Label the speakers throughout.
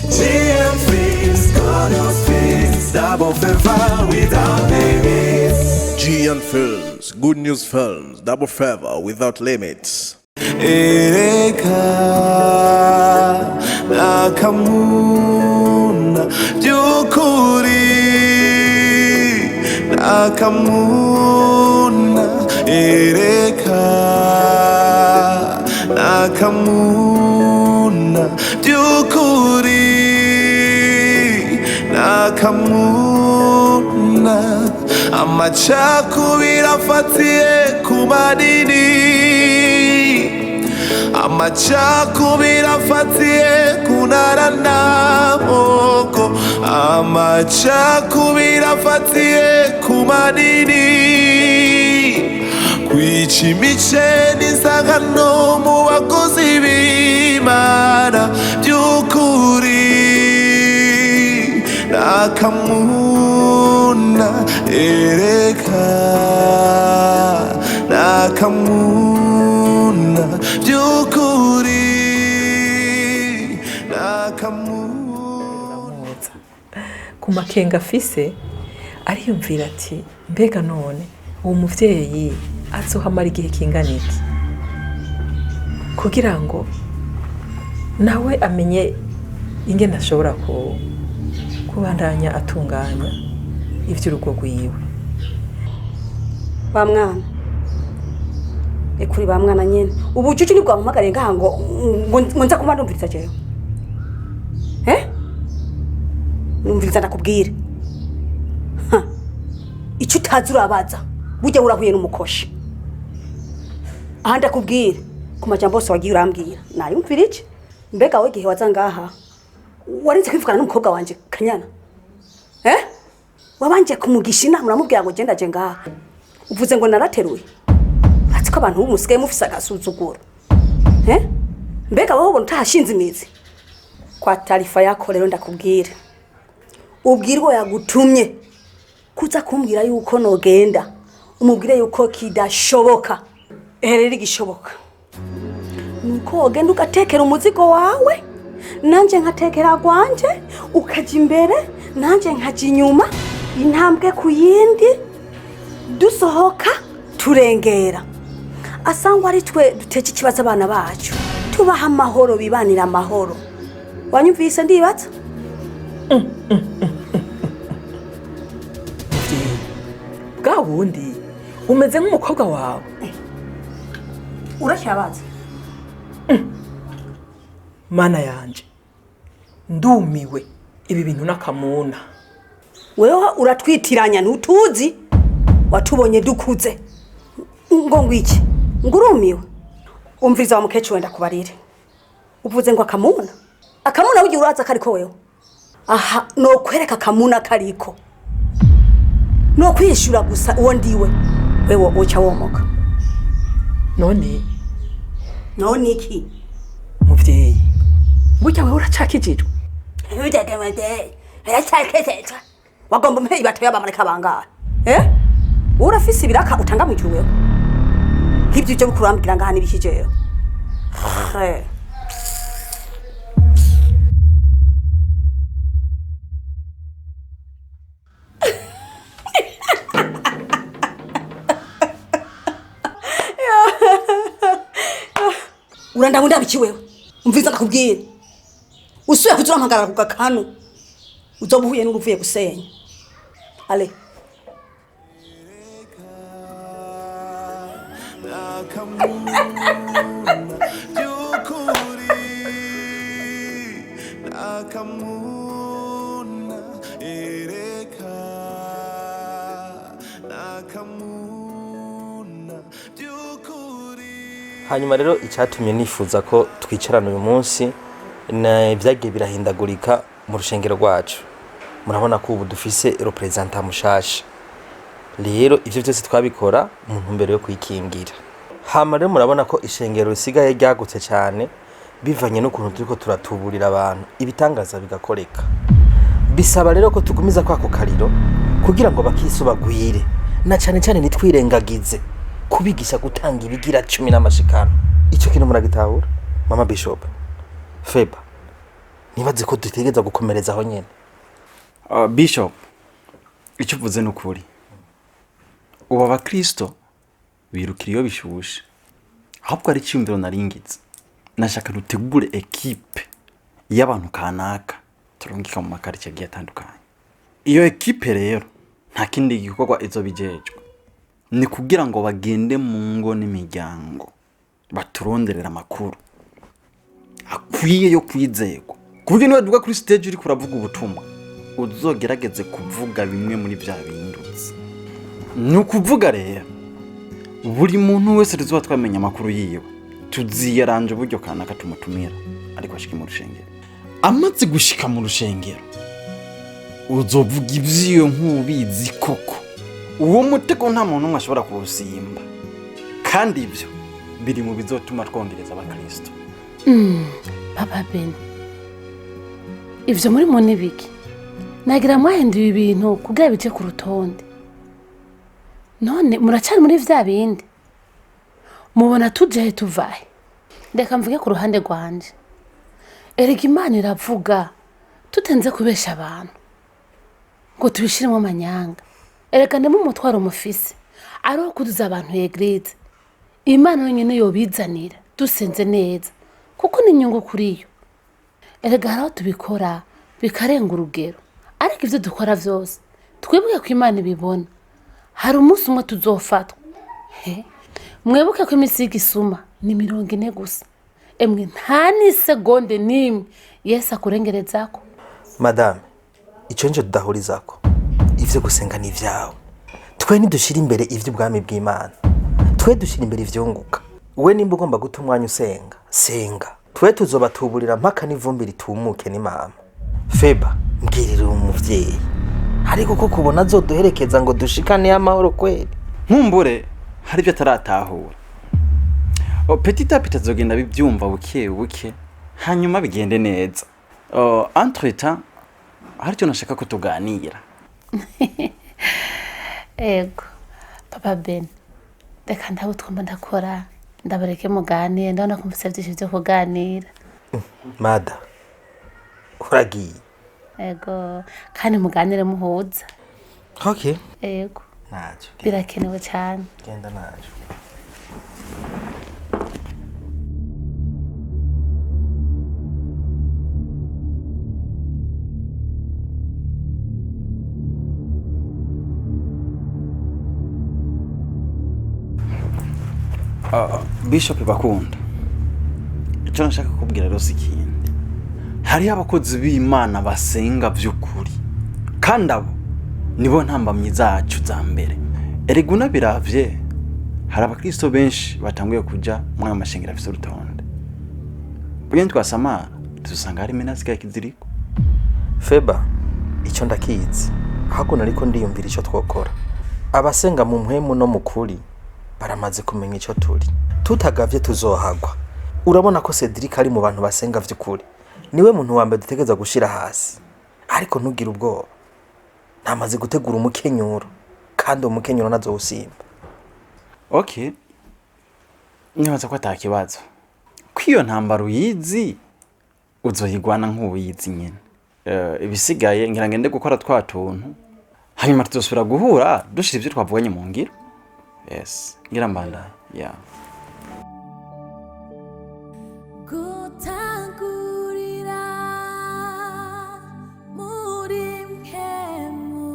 Speaker 1: GM Films, good news films, double favor without limits. GM Films, good news films, double favor without limits. AKAMUNA byukuri AKAMUNA AKAMUNA byukuri AKAMUNA amacakubiri afatiye ku madini amacakubiri afatiye ku ntara n'amoko amacakubiri afatiye ku madini kwica imice n'isangano mu bakozi b'Imana by'ukuri AKAMUNA AKAMUNA by'ukuri AKAMUNA.
Speaker 2: Ku makenga afise ariyumvira ati mbega none uwo muvyeyi azohamara igihe kingana iki kugira ngo nawe amenye ingene ashobora kubandanya atunganya ivy'urugo rwiwe.
Speaker 3: Ba mwana ekuri ba mwana nyene ubujuju ni bwampamagariye ngaha ngo nza kuba ndumviriza jewe numviriza ndakubwira icyo utazi urabaza burya urahuye n'umukoshi aha ndakubwira ku majambo yose wagiye urambwira nayumvira iki mbega we gihe waza ngaha warinze kwivugana n'umukobwa wanje Kanyana wabanje kumugisha inama uramubwira ngo genda je ngaha uvuze ngo narateruye ati ko abantu bumusigaye mufise agasuzuguro mbega wowe ubona utahashinze imizi kwa taarifa yako rero ndakubwira ubwirwa yagutumye kuza kumbwira yuko nogenda umubwire yuko kidashoboka rero igishoboka nuko ogenda ugatekera umuzigo wawe nanje nkatekera gwanje ukaja imbere nanje nkaja inyuma intambwe ku yindi dusohoka turengera asangwa ari twe duteke ikibazo abana bacu tubaha amahoro bibanira amahoro. Wanyumvise ndibatsa
Speaker 2: bwa wundi umeze nk'umukobwa wawe
Speaker 3: urashabaza
Speaker 2: mana yanje ndumiwe ibi bintu n'akamuna.
Speaker 3: Wewe uratwitiranya ntutuzi watubonye dukuze ngo ngwiki ngurumiwe umviriza wa mukecuru wenda kubarire uvuze ngo akamuna ugiye uraza kariko wewe aha no kwereka akamuna kariko no kwishura gusa uwo ndiwe wewe uca womoka
Speaker 2: none
Speaker 3: iki
Speaker 2: muvyeyi burya wewe uracakijijwe
Speaker 3: wagomba mpeyi batoya bamareka bangahe urafise ibiraka utanga mu ijuru wewe nk'ibyo byo kurambira ngaha nibikijeo uranda ngunda biki wewe umviza ndakubwira usuye kuzurampagara ku gakanu uzobuhuye n'uruvuye gusenya ale
Speaker 4: hanyuma rero icyatumye nifuza ko twicarana uyu munsi byagiye birahindagurika mu rushengero rwacu. Murabona ko ubu dufise representant mushasha, rero ivyo byose twabikora mu ntumbero yo kwikingira. Hama rero murabona ko ishengero risigaye ryagutse cyane bivanye n'ukuntu turiko turatuburira abantu ibitangaza bigakoreka. Bisaba rero ko tugumiza kwako kariro kugira ngo bakisobagwire na cyane cyane nitwirengagize kubigisha gutanga ibigira 10 n'amashikano. Icyo kintu muragitahura Mama Bishop Feba nibaze ko dutegereza gukomereza aho nyene.
Speaker 5: Bishop, icyo uvuze ni ukuri. Ubu abakristo birukira iyo bishushe. Ahubwo ari icyumviro naringize. Nashaka dutegure equipe y'abantu kanaka turungika mu makarice agiye atandukanye. Iyo equipe rero nta kindi gikorwa izobijejwe. Ni kugira ngo bagende mu ngo n'imiryango baturonderera amakuru akwiye yo kwizego. Kuburyo niwe duga kuri stage uri kuravuga ubutumwa uzogerageze kuvuga bimwe muri bya bindutse. Ni ukuvuga rero buri muntu wese tuzoba twamenya amakuru yiwe tuziyaranje uburyo kanaka tumutumira ariko ashike mu rushengero. Amaze gushika mu rushengero uzovuga ivyiyo nk'ubizi koko. Uwo mutego nta muntu umwe ashobora kuwusimba, kandi ibyo biri mu bizotuma twongereza abakristo.
Speaker 6: Papa Ben, ivyo muri mu nibiki nagira mwahinduye ibintu kugira bice ku rutonde. None muracari muri vya bindi mubona tuje tuvahe. Ndeka mvuge ku ruhande rwanje, erega Imana iravuga tutenze kubesha abantu ngo tubishiremo amanyanga. Erega ndemo umutwaro mufise ari kuduza abantu yegride. Imana yonyene yobizanira dusenze neza kuko ni inyungu kuri yo. Erega haraho tubikora bikarenga urugero, ariko ivyo dukora vyose twebwe ko Imana ibibona. Hari umunsi umwe tuzofatwa. Mwebuke ko imisi y'igisuma ni 40 gusa. Emwe nta ni segonde nimwe Yesu akurengerezako.
Speaker 4: Madame, ico nje tudahurizako. Ivyo gusenga ni vyawe. Twe nidushira imbere ivyo ubwami bw'Imana. Twe dushira imbere ivyunguka. We nimba ugomba guta umwanya usenga, senga. Twe tuzoba tuburira mpaka n'ivumbi ritumuke ni mama. Feba, mbwirira umuvyeyi. Ariko ko kubona azoduherekeza ngo dushikane amahoro kweli.
Speaker 5: Nkumbure hari byo ataratahura. Petit à petit azogenda bibyumva buke hanyuma bigende neza. Entre temps hari cyo nashaka ko tuganira.
Speaker 6: Ego Papa Ben, reka ndaho twumva ndakora ndabareke muganire. Ndabona ko musavye byo kuganira.
Speaker 4: Mada, uragiye.
Speaker 6: Ego kandi muganire muhuza.
Speaker 4: Okay.
Speaker 6: Ego
Speaker 4: Nacho.
Speaker 6: birakenewe cyane.
Speaker 4: Genda nacho.
Speaker 5: Bishop bakunda. Icyo nashaka kubwira rero sikindi. Hari abakozi b'Imana basenga by'ukuri. Kandi abo nibo ntambamye zacu za mbere. Erega unabiravye hari abakristo benshi batanguye kuja muri amashengero afise urutonde. Bugende twasamara tuzusanga hari menasi ya kiziriko.
Speaker 4: Feba, icyo ndakizi. Hako nariko ndiyumvira icyo twokora. Abasenga mu mpwemu no mukuri baramaze kumenya icyo turi. Tutagavye tuzohagwa. Urabona ko Cedric ari mu bantu basenga vy'ukuri. Niwe muntu wa mbere dutegeza gushira hasi. Ariko ntugira ubwoba. Namaze gutegura umukenyuro kandi umukenyuro nazo usimba.
Speaker 5: Okay. Nibaza ko atakibazo. Kwiyo ntambaro uyizi uzoyigwana nk'ubiyizi nyene. Ibisigaye ngira ngende gukora twatuntu. Hanyuma tuzosubira guhura dushira ivyo twavuganye mu ngiro. Yes, ngira mbanda. Yeah.
Speaker 7: Gutangurira muri mpemu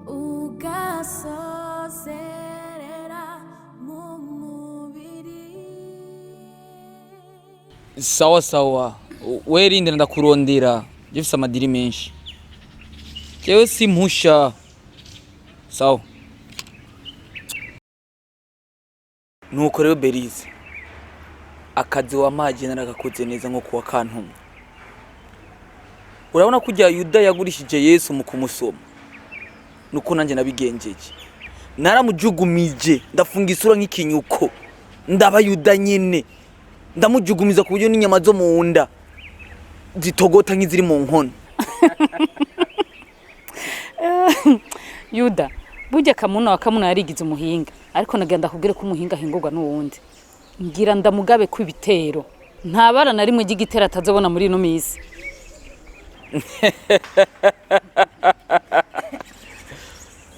Speaker 7: ugasozerera mu mubiri.
Speaker 8: Sawa sawa, werinde ndakurondera. Jefisa amadiri menshi. Jewe simpusha. Sawa. Nuko rero Berize, akazi wa maji naragakoze neza nko kuwa kantumwe. Urabona kujya Yuda yagurishije Yesu mu kumusoma. Nuko nanje nabigenjeje. Naramujugumije, ndafunga isura nk'ikinyuko. Ndaba Yuda nyene. Ndamujugumiza ku buryo n'inyama zo mu nda zitogota nk'iziri mu nkono.
Speaker 9: Yuda, burya Kamuna yarigize umuhinga, ariko nagenda kubwire ko umuhinga hingurwa n'uwundi. Ngira ndamugabe kw'ibitero nta bara na rimwe ry'igitera atazobona muri ino misi.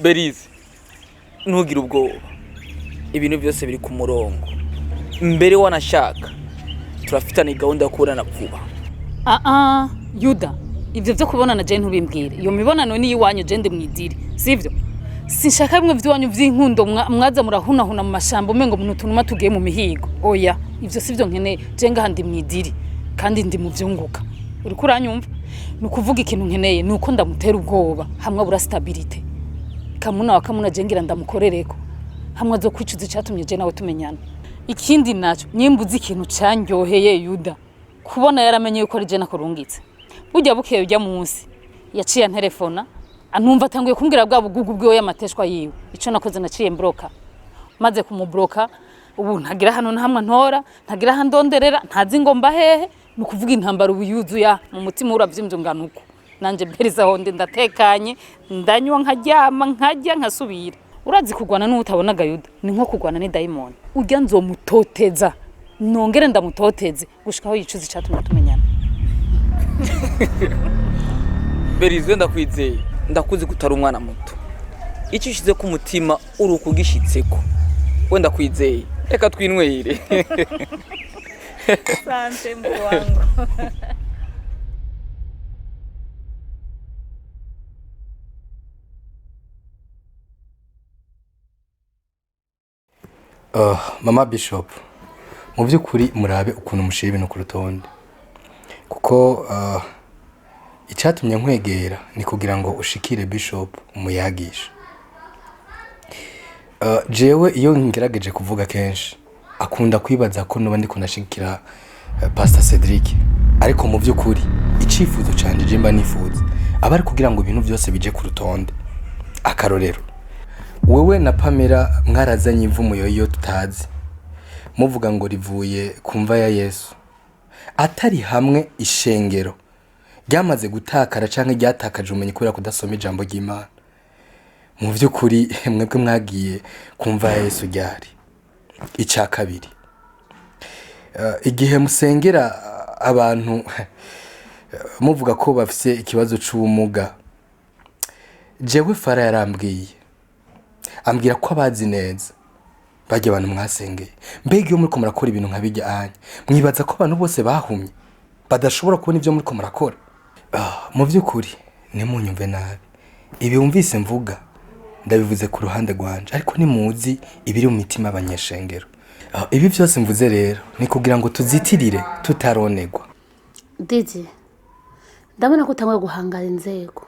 Speaker 8: Berize ntugire ubwoba, ibintu byose biri ku murongo. Mbere wanashaka turafitana gahunda yo kubonana vuba.
Speaker 9: Yuda, ivyo byo kubonana je ntubimbwire. Iyo mibonano ni yiwanyu je ndi mwidiri, sivyo? Sinshaka bimwe vy'iwanyu vy'inkundo mwaza murahunahuna mu mashambo mengo muntu tunuma tugiye mu mihigo. Oya, ivyo sivyo nkene je ngaha ndi mwidiri kandi ndi mu vyunguka. Uriko uranyumva? Nukuvuga ikintu nkeneye nuko ndamutera ubwoba hamwe bura stability. Kamuna wa Kamuna jengira ndamukorereko. Hamwe zo kwicuza icyatumye je nawe tumenyana. Ikindi naco nyimbuzi ikintu cyanyoheye Yuda. Kubona yaramenye yuko ari je nakurungitse. Burya bukeye ujya munsi. Yaciye telefona anumva atanguye kumbwira bwa bugugu bwiwe y'amateshwa yiwe. Ico nakoze naciye mbroka. Maze kumubroka ubu ntagira hano ntamwe ntora, ntagira handonderera, ntazi ngo mba hehe. Nukuvuga intambara ubuyuzuya mu mutima uravyimbye nganuko. Nanje beriza honde ndatekanye, ndanywa nkaryama nkajya nkasubira. Urazi kugwana n'utabonaga Yuda, ni nko kugwana ni diamond. Urya nzomutoteza. Nongere ndamutoteze gushikaho yicuza icyatumye tumenyana.
Speaker 8: Berize ndakwizeye, ndakuzi gutara umwana muto. Icyo ushize ku mutima urukugishitseko. Wenda kwizeye, reka twinwere.
Speaker 9: Sante mbu wangu.
Speaker 10: Mama Bishop, mu by'ukuri murabe ukuntu mushira ibintu ku rutonde. Kuko icyatumye nkwegera ni kugira ngo ushikire Bishop umuyagisha. Jewe iyo ngerageje kuvuga kenshi akunda kwibaza ko noba ndi kunashikira Pastor Cedric, ariko mu by'ukuri icifuzo canje je mba nifuza abari kugira ngo ibintu byose bije ku rutonde. Akarorero, wewe na Pamela mwarazanye imvumo yoyo tutazi, muvuga ngo rivuye kumva ya Yesu. Atari hamwe ishengero ryamaze gutakara canke ryatakaje umenye kubera kudasoma ijambo ry'Imana. Mu by'ukuri mwebwe mwagiye kumva ya Yesu ryari. Ica kabiri, igihe musengera abantu muvuga ko bafise ikibazo c'ubumuga, jewe Fara yarambwiye ambwira ko abazi neza bajya abantu mwasengeye. Mbega iyo muriko murakora ibintu nkabijya anye, mwibaza ko abantu bose bahumye badashobora kubona ivyo muriko murakora? Mu by'ukuri nimunyumve nabi, ibi wumvise mvuga ndabivuze ku ruhande rwanje, ariko nimuzi ibiri mu mitima y'abanyeshengero. Ibi byose mvuze rero ni kugira ngo tuzitirire tutaronegwa.
Speaker 6: Didi, ndabona ko utangwe guhangara inzego.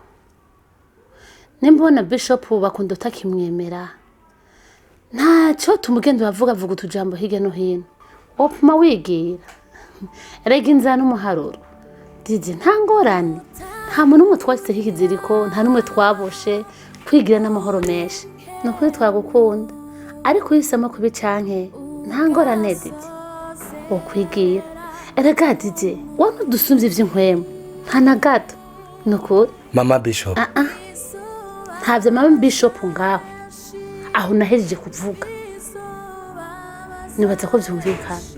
Speaker 6: Nimbona Bishop bakunda utakimwemera, ntacyo tumugende bavuga utujambo hirya no hino. Opuma wigira erega inzana umuharuro. Didi, nta ngorane, nta muntu umwe twashyizeho ikiziriko, nta n'umwe twaboshe, kwigira n'amahoro menshi. Ni ukuri twagukunda, ariko uhisemo kubi canke nta ngorane Didi, wokwigira. Erega Didi, wowe dusumvye ivy'inkwemo nta na gato. Ni ukuri
Speaker 10: Mama Bishop,
Speaker 6: ntabyo Mama Bishop ngaho aho nahejeje kuvuga, nibaza ko byumvikana.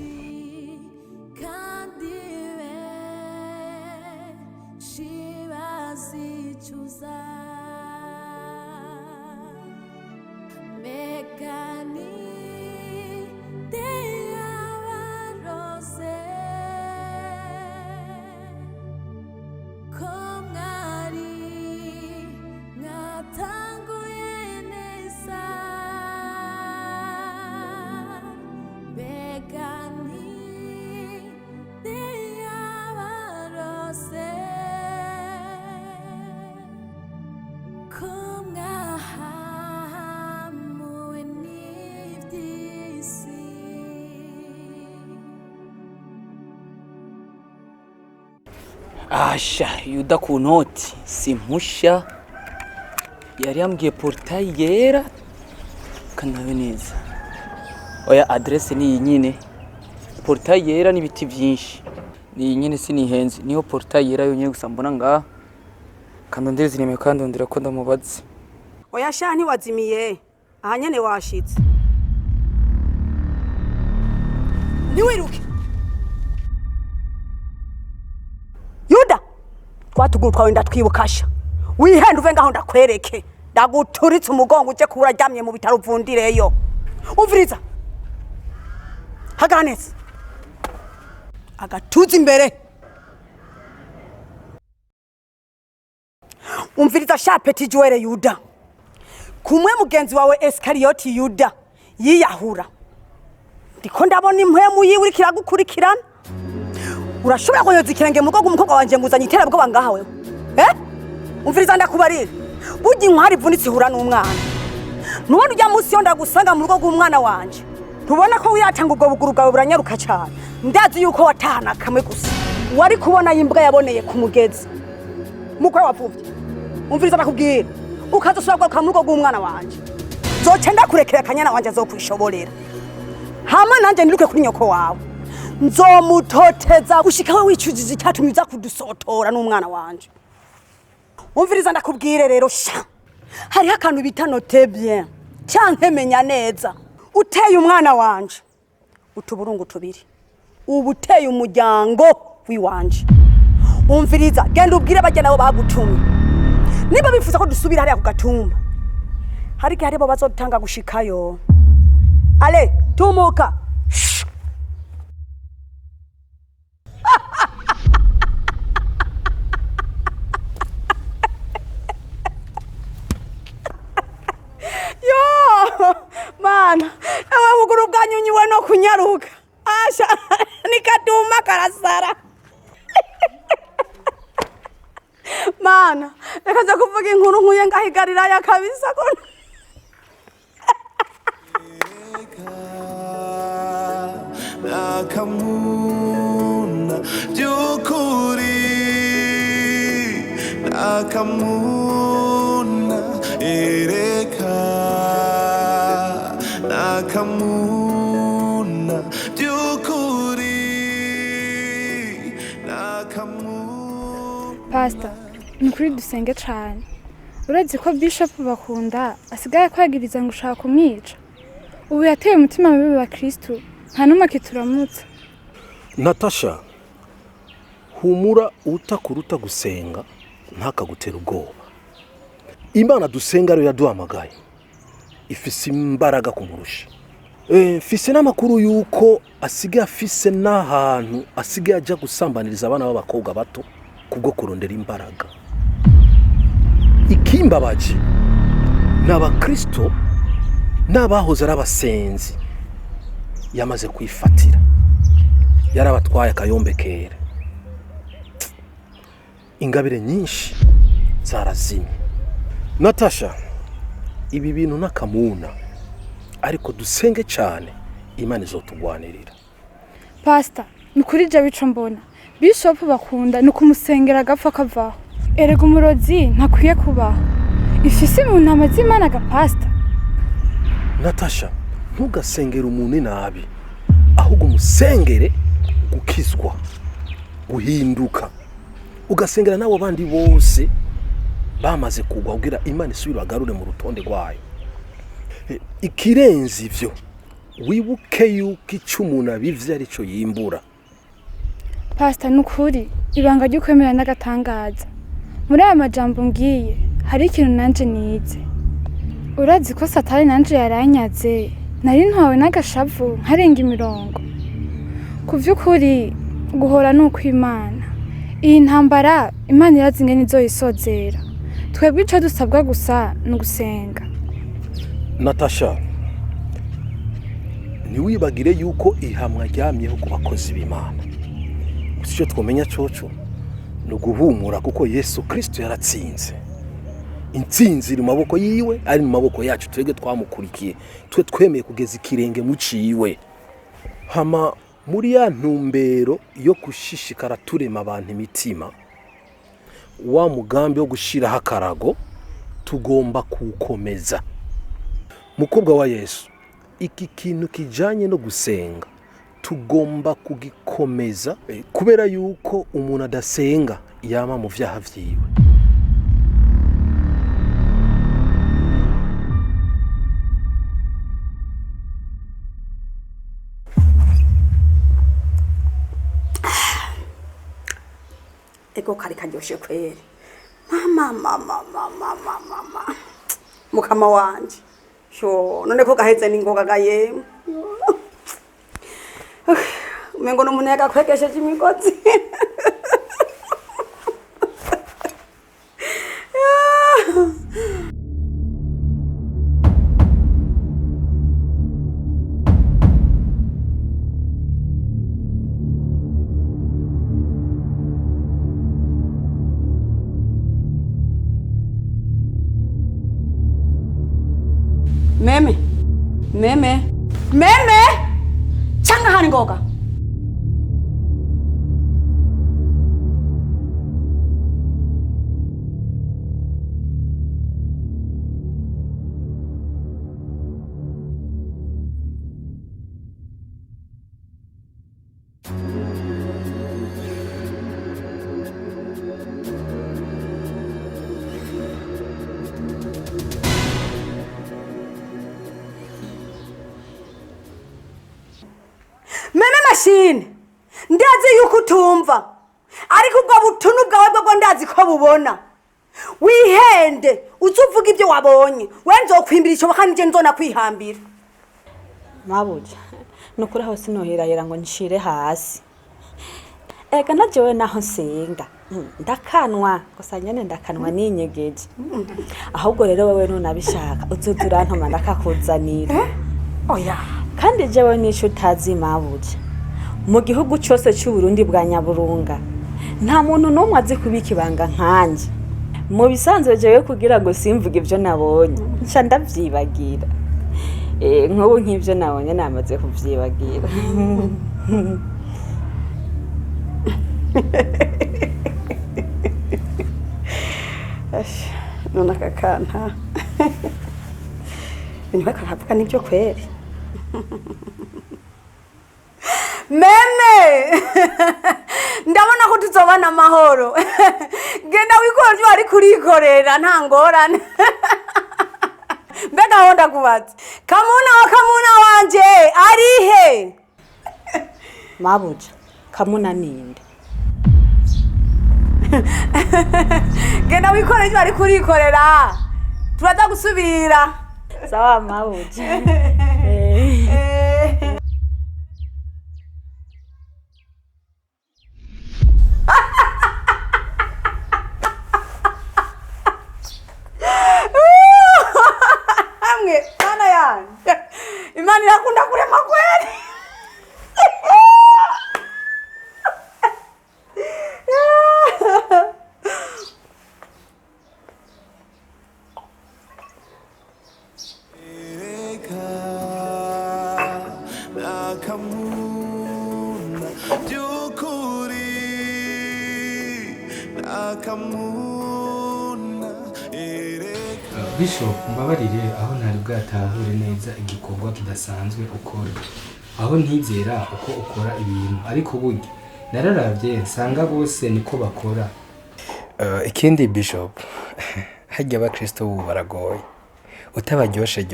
Speaker 8: Asha, Yuda ku noti simpusha. Yari yambwiye portail yera kanabe neza. Oya adresse ni nyine. Portail yera n'ibiti byinshi. Ni nyine sinihenze. Niyo portail yera yo nyine gusa mbona nga. Kandondeze nimero kandondera ko ndamubaze.
Speaker 3: Oya sha ntiwazimiye. Aha nyene washitse. Ntiwiruke. twatuguru twawe ndatwibukasha wihenda uve ngaho ndakwereke ndaguturitse umugongo uje kubura ryamye mu bitaro vundireyo umviriza haganetse agatuza imbere umviriza sha petit joueur Yuda kumwe mugenzi wawe Iskariyoti Yuda yiyahura ndiko ndabona impwemu yiwe uri kiragukurikirana urashobora kunyoza ikirenge mu rwego umukobwa wanje nguzanye iterabwoba ngaha wewe umviriza ndakubarira burya inkwari ivunitse ihura n'umwana nubona ujya munsi yo ndagusanga mu rugo rw'umwana wanje ntubona ko wiyatanga ubwo buguru bwawe buranyaruka cyane ndazi yuko watahana kamwe gusa wari kubona imbwa yaboneye ku mugezi mukwe wapfuvye umviriza ndakubwira ukazosubira kwa mu rugo rw'umwana wanje zoce ndakurekera akanyana wanje azokwishoborera hama nanje ndiruke kuri nyoko wawe nzomutoteza gushika we wicujije icyatumye uza kudusotora n'umwana wanje umviriza ndakubwire rero sha hariho akantu bita note bien cyanke menya neza uteye umwana wanje utuburungu tubiri ubu uteye umuryango wiwanje umviriza genda ubwire bajya nabo bagutumye niba bifuza ko dusubira hariya ku gatumba hari igihe aribo bazotanga gushikayo ale tumuka mana ewe buguru bwanyunyiwe no kunyaruka asha nikatuma karasara mana reka nza kuvuga inkuru nkuye ngahigarira ya kabisa ko
Speaker 1: Nakamuna byukuri nakamuna ereka nakamuna byukuri nakamuna.
Speaker 11: Pastor nukuri dusenge cyane uretse ko Bishop bakunda asigaye kwagiriza ngo ushaka kumwica ubu yateye umutima mubi wa Kristo nta numwe kituramutse.
Speaker 12: Natasha humura utakuruta gusenga ntakagutera ubwoba. Imana dusenga rero yaduhamagaye ifise imbaraga kumurusha. Fise n'amakuru yuko asigaye afise n'ahantu asigaye ajya gusambaniriza abana b'abakobwa bato kubwo kurondera imbaraga. Ikimbabaje n'abakristo n'abahoze ari abasenzi yamaze kwifatira yarabatwaye akayombekere. Ingabire nyinshi zarazimye. Natasha ibi bintu nakamuna ariko dusenge cyane Imana izotugwanirira.
Speaker 11: Pastor nukuri je bico mbona Bishop bakunda nukumusengera agapfa kavaho erega umurozi ntakwiye kubaho ifise mu ntama z'Imana ga Pastor.
Speaker 12: Natasha ntugasengera umuntu nabi ahubwo umusengere gukizwa guhinduka ugasengera nabo bandi bose bamaze kugwa kugira Imana isubira agarure mu rutonde rwayo. Ikirenzi ivyo wibuke yuko icumuntu abivye arico yimbura.
Speaker 11: Pastor nukuri ibanga ryo kwemera n'agatangaza muri aya majambo ngiye hari ikintu nanje nize. Urazi ko Satani nanje yaranyaze nari ntwawe n'agashavu nkarenga imirongo ku vy'ukuri guhora nuko Imana iyi ntambara Imana irazinge nizoyisozera twebwe ico dusabwa gusa n'ugusenga.
Speaker 12: Natasha niwibagire yuko ihamwa ryamyeho ku bakozi b'Imana. Icyo twomenya coco no guhumura kuko Yesu Kristo yaratsinze. Intsinzi iri mu maboko yiwe ari mu maboko yacu twege twamukurikiye twe twemeye kugeza ikirenge mu ciwe. Hama muri ya ntumbero yo kushishikara turema abantu imitima wa mugambi wo gushiraho akarago tugomba kukomeza. Mukobwa wa Yesu iki kintu kijanye no gusenga tugomba kugikomeza kubera yuko umuntu adasenga yama mu vyaha vyiwe.
Speaker 3: ego kari karyoshe kweri mama mukama wanje sho none ko gaheze ningoga gayemwe umengo no munega kwekesheje imigozi meme changa hani ngoga machine ndazi yuko utumva ariko ubwo butuntu bwawe bwo ndazi ko bubona wihende uzuvuga ibyo wabonye wenzo kwimbira icyo kandi je nzona kwihambira
Speaker 13: mabuja nukuri aho sinoherahera ngo nshire hasi ega najewe naho nsenga ndakanwa gusa nyene ndakanwa ninyegeje ahubwo rero wewe nunabishaka uzuzura ntoma ndakakuzanira
Speaker 3: oya
Speaker 13: kandi jewe nisho utazi mabuja mu gihugu cyose cy'u Burundi bwa Nyaburunga nta muntu n'umwe azi kubika ibanga nkanje mu bisanzwe jewe kugira ngo simvuge ibyo nabonye nca ndavyibagira nk'ubu nk'ibyo nabonye namaze kuvyibagira
Speaker 3: nona kakanta niwe kakavuga nibyo kweri meme ndabona ko tuzobana amahoro genda wikorje ari kurikorera nta ngorane mbega honda kubatse kamuna wanje arihe
Speaker 13: mabuja kamuna ninde
Speaker 3: genda wikorje ari kurikorera turaza gusubira
Speaker 13: sawa mabuja
Speaker 3: Imani yakunda kurema kweli.
Speaker 10: Bishop mbabarire aho ntari bwatahure neza igikorwa kidasanzwe ukora aho ntizera uko ukora ibintu ariko burya nararavye nsanga bose niko bakora ikindi Bishop hajya abakristo ubu baragoye utabaryoshe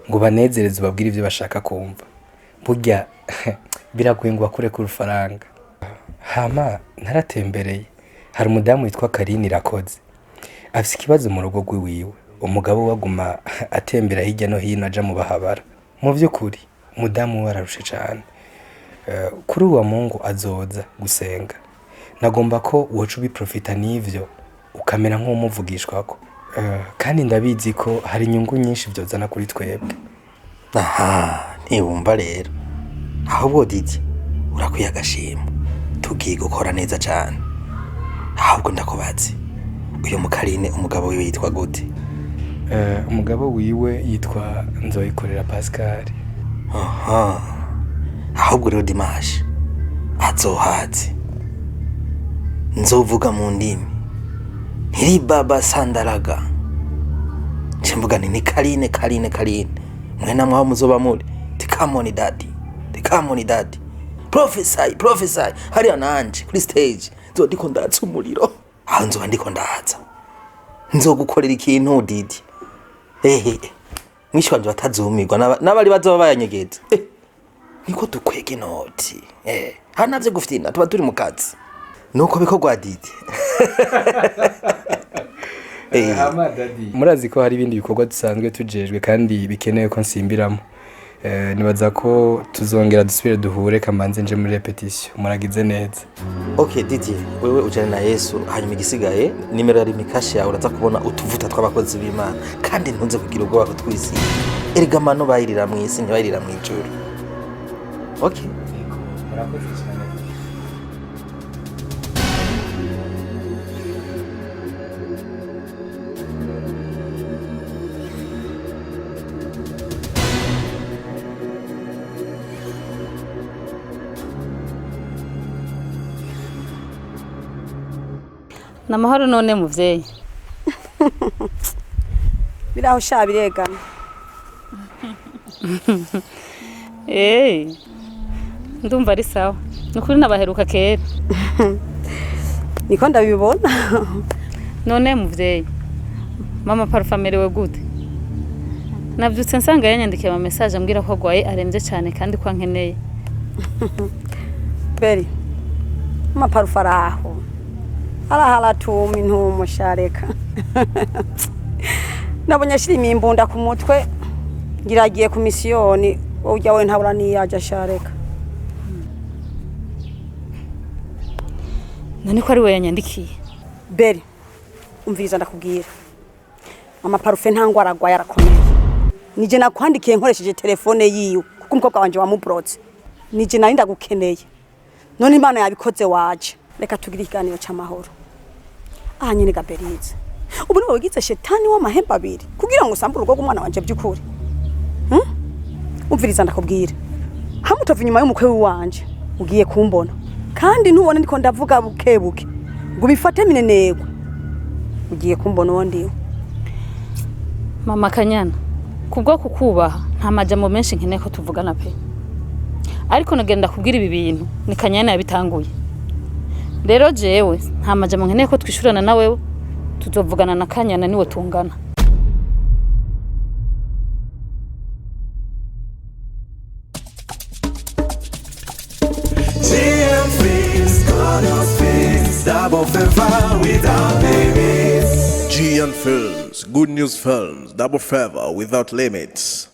Speaker 10: ngo banezereze babwire ibyo bashaka kumva burya biragoye ngo bakure ku rufaranga hama naratembereye hari umudamu witwa Karine Irakoze afise ikibazo mu rugo rwiwiwe umugabo waguma atembera hirya no hino aja mu bahabara mu by'ukuri umudamu wararushe cyane kuri uwo Mungu azoza gusenga nagomba ko woca ubiprofita n'ivyo ukamera nk'umuvugishwako kandi ndabizi ko hari inyungu nyinshi byozana kuri twebwe
Speaker 4: aha ntibumva rero ahubwo Didi urakwiye agashimo tugiye gukora neza cyane ahubwo ndakubaze uyu mukarine umugabo wiwe yitwa gute
Speaker 10: umugabo wiwe yitwa Nzoyikorera Pascal
Speaker 4: aha ahubwo rero Dimash azohaze nzovuga mu ndimi ntiri baba sandaraga chimvuga ni Karine mwena mwaho muzoba muri come on daddy prophesy hari ananje kuri stage ndiko ndatsa umuriro aho nzoba ndiko ndaza nzogukorera ikintu Didi mwishi wanje batazumirwa n'abari bazoba bayanyegeza niko dukwege noti hanavye guftina tuba turi mu kazi nuko bikorwa didi.
Speaker 10: murazi ko hari ibindi bikorwa dusanzwe tujejwe kandi bikenewe ko nsimbiramo. Nibaza ko tuzongera dusubire duhure kamanze nje muri repetition. Muragize neza.
Speaker 4: Okay Didi, wewe ujane na Yesu hanyuma igisigaye nimero yari mikashi yawe uraza kubona utuvuta tw'abakozi b'Imana kandi ntunze kugira ubwoba ko twisi. Erega mano bayirira mu isi ntibayirira mu ijuru. Okay.
Speaker 10: Murakoze cyane.
Speaker 9: Namahoro none muvyeyi.
Speaker 3: Biraho sha biregana.
Speaker 9: Ndumva ari sawa. Nukuri nabaheruka kera.
Speaker 3: Niko ndabibona.
Speaker 9: None muvyeyi. Mama parfamerewe gute? Navyutse nsanga yanyandikiye ama message ambwira ko gwaye aremvye cyane kandi ko ankeneye.
Speaker 3: Beri. Mama parfaraho. Arahala tumi ntumushareka. Nabonye ashirimiye imbunda ku mutwe ngiragiye ku misiyoni ujya we ntabura niyaje shareka.
Speaker 9: None ko ari we yanyandikiye.
Speaker 3: Beri. Umviriza ndakubwira. Mama parufe ntangwa aragwa yarakomeye. Nije nakwandikiye nkoresheje telefone yiwe kuko umukobwa wanje wamubrotse. Nije nari ndagukeneye. None Imana yabikoze waje. Reka tugire ikiganiro cy'amahoro. Aha nyine Gaberize. Ubu niwe wigize shetani w'amahembe abiri kugira ngo usambure urugo rw'umwana wanje by'ukuri. Umviriza ndakubwira. Hamutova inyuma y'umukwe wanje ugiye kumbona. Kandi ntubone ndiko ndavuga bukebuke. Ngo bifate minenegwa. Ugiye kumbona wondiwe.
Speaker 9: Mama Kanyana, kubwo kukubaha nta majambo menshi nkeneye ko tuvugana pe. Ariko nagenda kubwira ibi bintu ni Kanyana yabitanguye. Rero jewe nta majambo nkeneye ko twishurana na wewe tuzovugana na Kanyana niwe tungana.
Speaker 1: GN Films, Good News Films, Double Favor without limits.